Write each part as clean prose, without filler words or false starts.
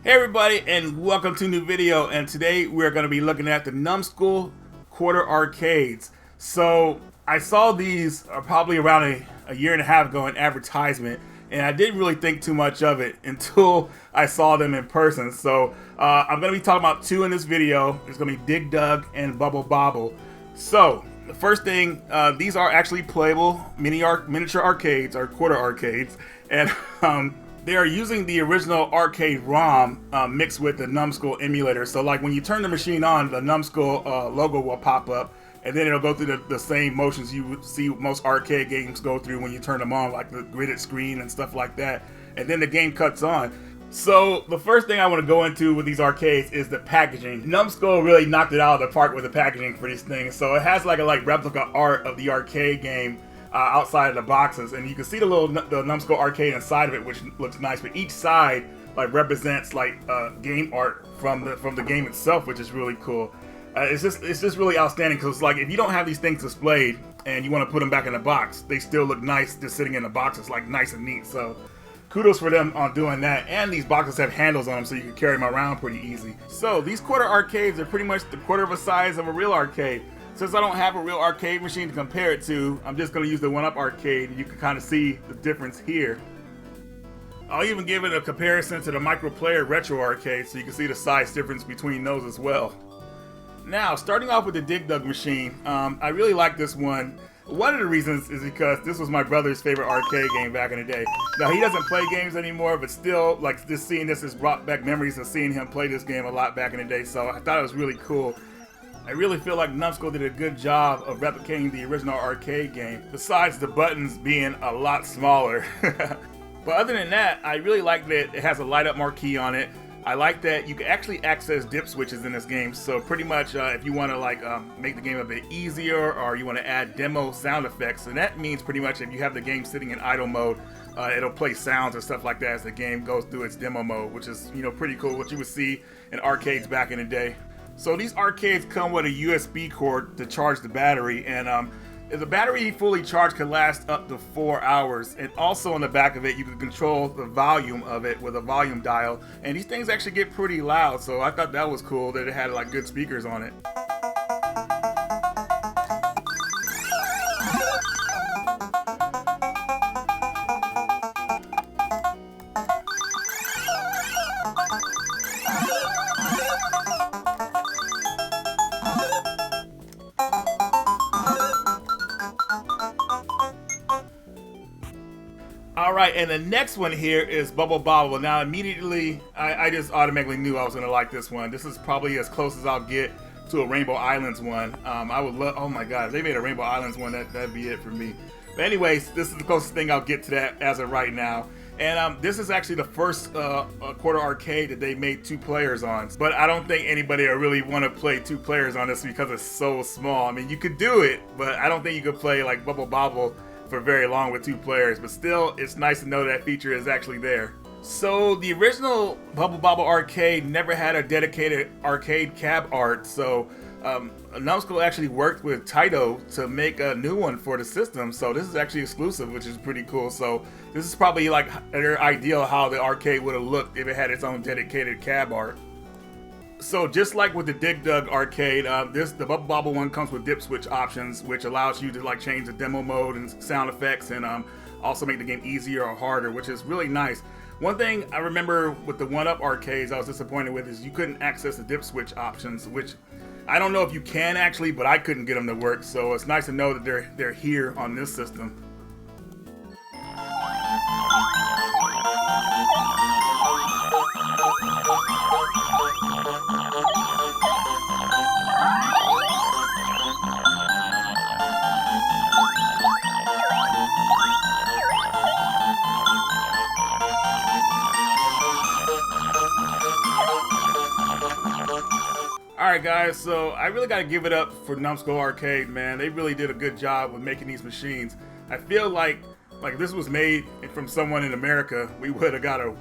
Hey everybody, and welcome to a new video. And today we're going to be looking at the Numskull quarter arcades. So I saw these probably around a year and a half ago in advertisement, and I didn't really think too much of it until I saw them in person. So I'm going to be talking about two in this video. It's going to be Dig Dug and Bobble. So the first thing, these are actually playable miniature arcades or quarter arcades, and they are using the original arcade ROM mixed with the Numskull emulator. So like when you turn the machine on, the Numskull logo will pop up, and then it'll go through the same motions you would see most arcade games go through when you turn them on, like the gridded screen and stuff like that. And then the game cuts on. So the first thing I want to go into with these arcades is the packaging. Numskull really knocked it out of the park with the packaging for these things. So it has like a replica art of the arcade game outside of the boxes, and you can see the Numskull arcade inside of it, which looks nice. But each side represents game art from the game itself, which is really cool. It's just really outstanding, because like if you don't have these things displayed and you want to put them back in the box, they still look nice just sitting in the boxes, like nice and neat. So kudos for them on doing that. And these boxes have handles on them, so you can carry them around pretty easy. So these quarter arcades are pretty much the quarter of a size of a real arcade. Since I don't have a real arcade machine to compare it to, I'm just going to use the 1UP arcade, and you can kind of see the difference here. I'll even give it a comparison to the Microplayer Retro Arcade, so you can see the size difference between those as well. Now, starting off with the Dig Dug machine, I really like this one. One of the reasons is because this was my brother's favorite arcade game back in the day. Now, he doesn't play games anymore, but still, like, just seeing this has brought back memories of seeing him play this game a lot back in the day, so I thought it was really cool. I really feel like Numskull did a good job of replicating the original arcade game, besides the buttons being a lot smaller. But other than that, I really like that it has a light up marquee on it. I like that you can actually access dip switches in this game, so pretty much if you want to make the game a bit easier, or you want to add demo sound effects, and that means pretty much if you have the game sitting in idle mode, it'll play sounds and stuff like that as the game goes through its demo mode, which is pretty cool, what you would see in arcades back in the day. So these arcades come with a USB cord to charge the battery, and if the battery fully charged can last up to 4 hours. And also on the back of it, you can control the volume of it with a volume dial, and these things actually get pretty loud, so I thought that was cool that it had like good speakers on it. Alright, and the next one here is Bobble. Now immediately, I just automatically knew I was going to like this one. This is probably as close as I'll get to a Rainbow Islands one. I would love, oh my god, if they made a Rainbow Islands one, that'd be it for me. But anyways, this is the closest thing I'll get to that as of right now. And this is actually the first quarter arcade that they made 2 players on. But I don't think anybody will really want to play 2 players on this because it's so small. I mean, you could do it, but I don't think you could play like Bobble for very long with 2 players. But still, it's nice to know that feature is actually there. So the original Bobble arcade never had a dedicated arcade cab art. So Numskull actually worked with Taito to make a new one for the system. So this is actually exclusive, which is pretty cool. So this is probably like their ideal how the arcade would have looked if it had its own dedicated cab art. So just like with the Dig Dug arcade, the Bobble one comes with dip switch options, which allows you to like change the demo mode and sound effects, and also make the game easier or harder, which is really nice. One thing I remember with the 1UP arcades I was disappointed with is you couldn't access the dip switch options, which I don't know if you can actually, but I couldn't get them to work. So it's nice to know that they're here on this system. Alright guys, so I really gotta give it up for Numskull Arcade, man. They really did a good job with making these machines. I feel like if this was made from someone in America, we would have got a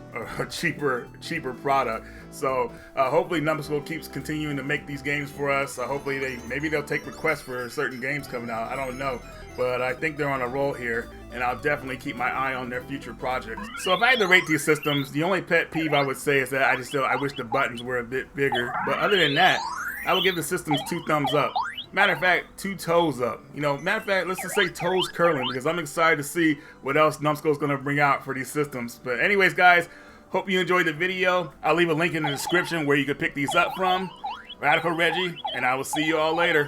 cheaper product. So hopefully Numskull keeps continuing to make these games for us. Hopefully maybe they'll take requests for certain games coming out. I don't know. but I think they're on a roll here, and I'll definitely keep my eye on their future projects. So if I had to rate these systems, the only pet peeve I would say is that I wish the buttons were a bit bigger. But other than that, I would give the systems 2 thumbs up. Matter of fact, 2 toes up. You know, matter of fact, let's just say toes curling, because I'm excited to see what else Numskull's gonna bring out for these systems. But anyways, guys, hope you enjoyed the video. I'll leave a link in the description where you can pick these up from. Radical Reggie, and I will see you all later.